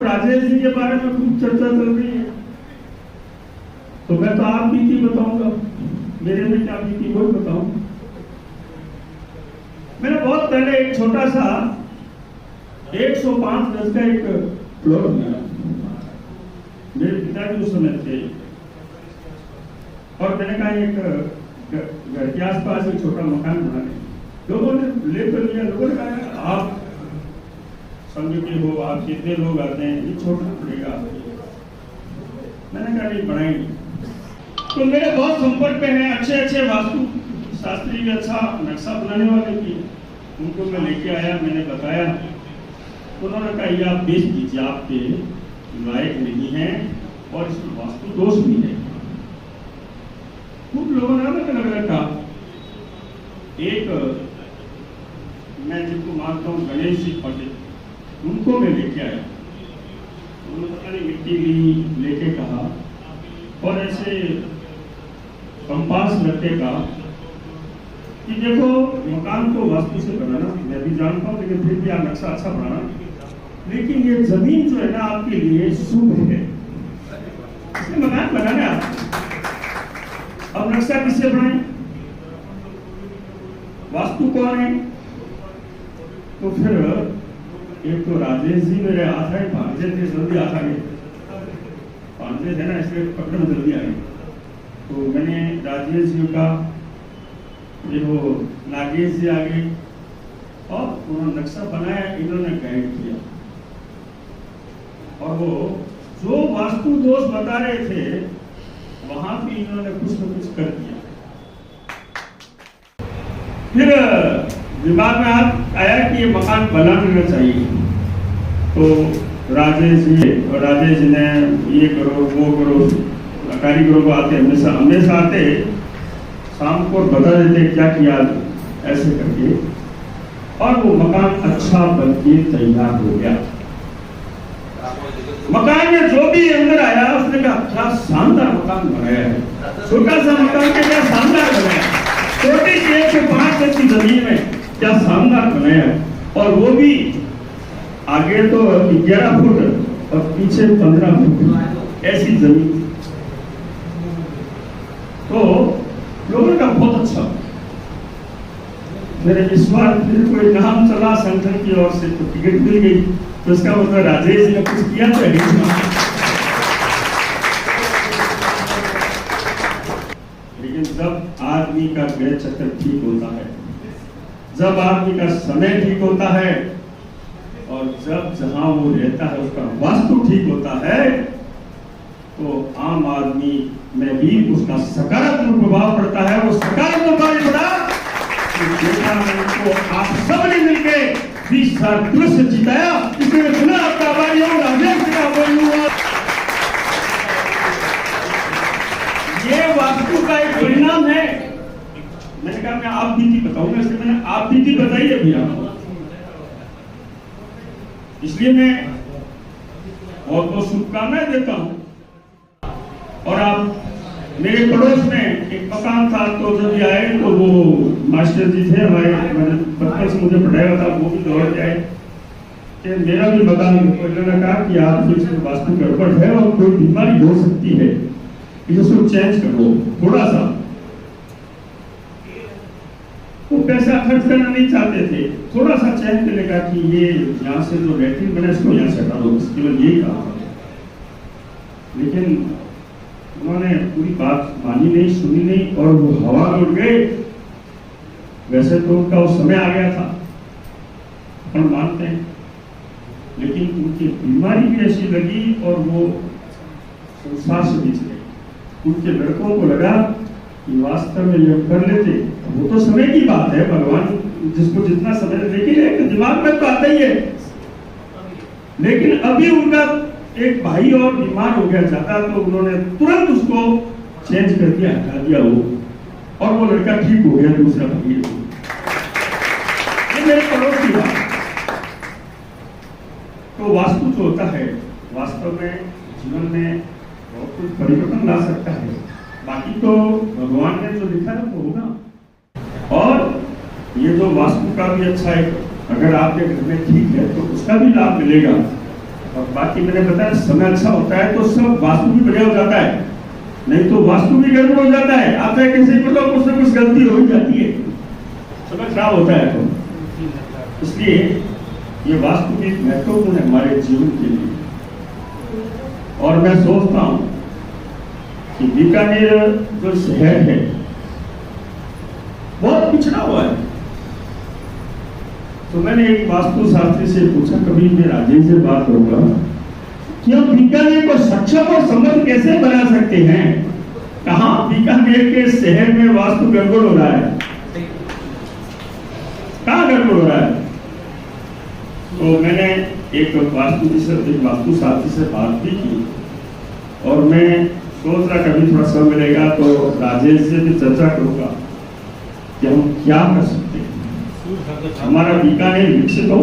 राजेश जी के बारे में खूब चर्चा चल रही है, तो मैं तो आप बीती बताऊंगा, मेरे में क्या बीती वो बताऊं। मैंने बहुत पहले एक छोटा सा 105 गज का एक फ्लोर बनाया, मेरे पिताजी उस समय थे, और मैंने कहा एक घर के आसपास एक छोटा मकान बना लें। लोगों ने लेकर लिया, लोगों ने कहा आप समझो कि हो, आप कितने लोग आते हैं, ये छोड़ना पड़ेगा। मैंने कहा नहीं बनाएंगे। तो मेरे बहुत संपर्क में हैं अच्छे अच्छे वास्तु शास्त्री भी, अच्छा नक्शा बनाने वाले भी, उनको मैं लेके आया, मैंने बताया, उन्होंने कहा ये आप बेच दीजिए, आपके लायक नहीं है और इसमें वास्तु दोष भी है। खूब लोगों ने अलग अलग कहा। एक मैं जिनको मानता हूँ गणेश जी पंडित, उनको मैं लेके आया, उन्होंने पता नहीं मिट्टी ली, लेके कहा, और ऐसे कंपास रखे कहा कि देखो मकान को वास्तु से बनाना, मैं भी जानता हूँ, लेकिन फिर भी आप नक्शा अच्छा बनाना, लेकिन ये जमीन जो है ना आपके लिए शुभ है, इसलिए मकान बनाना है। अब नक्शा किससे बनाए, वास्तु कौन है? तो फिर एक तो राजेश जी मेरे हाथ है, भांजे थे, जल्दी आ गए, भांजे थे ना, इसलिए पकड़ में जल्दी आ गए। तो मैंने राजेश जी का, फिर वो नागेश जी आ गए, और उन्होंने नक्शा बनाया, इन्होंने गाइड किया, और वो जो वास्तु दोष बता रहे थे वहां भी इन्होंने कुछ न कुछ कर दिया। फिर दिमाग में आया कि ये मकान बनाना चाहिए, तो राजेश जी ने ये करो वो करो, कारीगरों को आते हमेशा आते, शाम को बता देते क्या किया ऐसे करके, और वो मकान अच्छा बनके तैयार हो गया। मकान में जो भी अंदर आया उसने कहा क्या शानदार मकान बनाया है, छोटा सा मकान के क्या शानदार बनाया, छोटी सी 105 गज की जमीन में क्या शानदार बनाया है, और वो भी आगे तो 11 फुट और पीछे 15 फुट ऐसी जमीन। तो लोगों का बहुत अच्छा, मेरे विश्वास फिर कोई नाम चला संगठन की ओर से, तो टिकट मिल गई, तो इसका मतलब राजेश जी ने कुछ किया तो है। लेकिन जब आदमी का ग्रह चक्र ठीक होता है, जब आदमी का समय ठीक होता है, और जब जहां वो रहता है उसका वास्तु ठीक होता है, तो आम आदमी में भी उसका सकारात्मक प्रभाव पड़ता है। वो सकारात्मक प्रभाव पड़ा तो आप सबने मिलके 20,000 से जिताया, इसलिए पुनः आपका आभारी हूं, राजेश का आभारी हूं। ये वास्तु का एक परिणाम है। मैंने कहा मैं आप बीती बताऊंगा, इसलिए मैंने आप बीती बताई है भैया, इसलिए मैं बहुत बहुत शुभकामनाएं देता हूं। और आप मेरे पड़ोस में एक मकान था, तो जब ये आए तो वो मास्टर जी थे हमारे, मैंने बचपन से मुझे पढ़ाया था, वो भी दौड़ के आए कि मेरा भी मकान, उन्होंने कहा कि आप इसमें वास्तु गड़बड़ है और कोई बीमारी हो सकती है, इसको चेंज करो थोड़ा सा। वो पैसा खर्च करना नहीं चाहते थे, थोड़ा सा चेंज करने का कि ये यहाँ से जो लेटरिन बना इसको यहाँ से हटा दो, केवल यही कहा। लेकिन उन्होंने पूरी बात मानी नहीं, सुनी नहीं, और वो हवा में उड़ गए। वैसे तो उनका उस समय आ गया था, अपन मानते हैं, लेकिन उनकी बीमारी भी ऐसी लगी और वो संसार से बीच गए। उनके लड़कों को लगा कि वास्तव में ये कर लेते, वो तो समय की बात है, भगवान जिसको जितना समय, लेकिन दिमाग में तो आता ही है। लेकिन अभी उनका एक भाई और बीमार हो गया ज्यादा, तो उन्होंने तुरंत उसको चेंज कर दिया, हटा दिया वो, और वो लड़का ठीक हो गया, दूसरा भाई। ये मेरे पड़ोस की बात। तो वास्तु जो होता है वास्तव में जीवन में बहुत कुछ परिवर्तन ला सकता है। बाकी तो भगवान ने जो लिखा है वो होगा। और ये जो वास्तु का भी अच्छा है, अगर आपके घर में ठीक है तो उसका भी लाभ मिलेगा। और बाकी मैंने बताया समय अच्छा होता है तो सब वास्तु भी बढ़िया हो जाता है, नहीं तो वास्तु भी गड़बड़ हो जाता है। आता है कैसे मतलब कुछ ना कुछ गलती हो ही जाती है, समय खराब होता है। तो इसलिए ये वास्तु भी महत्वपूर्ण है हमारे जीवन के लिए। और मैं सोचता हूं कि बीकानेर जो शहर है बहुत पिछड़ा हुआ है। तो मैंने एक वास्तु शास्त्री से पूछा, कभी मैं राजेश से बात होगा कि हम बीकानेर को सक्षम और समृद्ध कैसे बना सकते हैं। कहां बीकानेर के शहर में वास्तु गड़बड़ हो रहा है, कहां गड़बड़ हो रहा है। तो मैंने एक वास्तु शास्त्री से बात भी की और मैं सोच रहा कभी थोड़ा समय मिलेगा तो राजेश से भी चर्चा करूंगा कि हम क्या कर सकते हैं हमारा बीकानेर विकसित हो,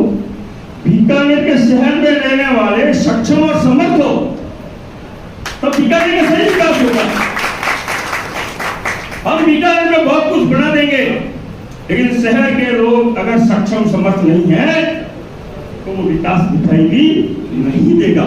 बीकानेर के शहर में रहने वाले सक्षम और समर्थ हो, तब बीकानेर का सही विकास होगा। हम बीकानेर में बहुत कुछ बना देंगे, लेकिन शहर के लोग अगर सक्षम समर्थ नहीं है तो वो विकास दिखाई भी नहीं देगा।